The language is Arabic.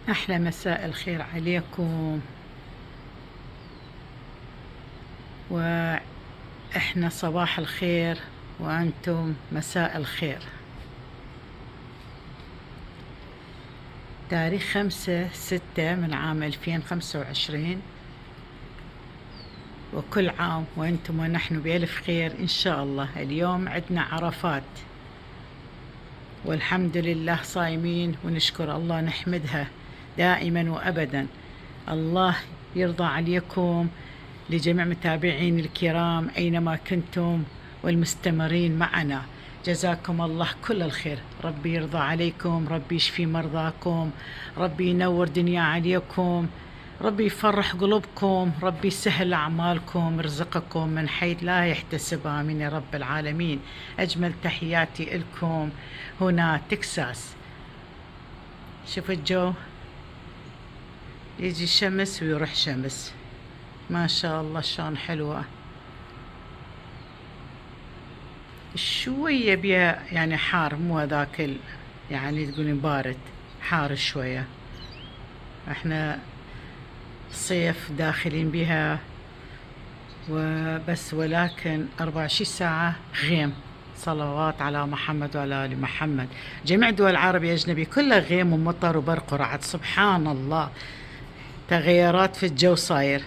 أحلى مساء الخير عليكم. وإحنا صباح الخير وأنتم مساء الخير. تاريخ 5/6 من عام 2025، وكل عام وأنتم ونحن بألف خير إن شاء الله. اليوم عندنا عرفات، والحمد لله صايمين ونشكر الله، نحمدها دائما وأبدا. الله يرضى عليكم، لجميع متابعين الكرام أينما كنتم والمستمرين معنا، جزاكم الله كل الخير. ربي يرضى عليكم، ربي يشفي مرضاكم، ربي ينور دنيا عليكم، ربي يفرح قلوبكم، ربي يسهل أعمالكم، يرزقكم من حيث لا يحتسب. آمين يا رب العالمين. أجمل تحياتي لكم هنا تكساس. شوف الجو، يجي شمس ويروح شمس، ما شاء الله شلون حلوة. شوية بيها يعني حار، مو هذاك يعني تقولين بارد، حار شوية. احنا صيف داخلين بها وبس، ولكن 24 ساعة غيم. صلوات على محمد وعلى آل محمد. جميع دول العربية أجنبي كلها غيم ومطر وبرق ورعد، سبحان الله، تغيرات في الجو صاير.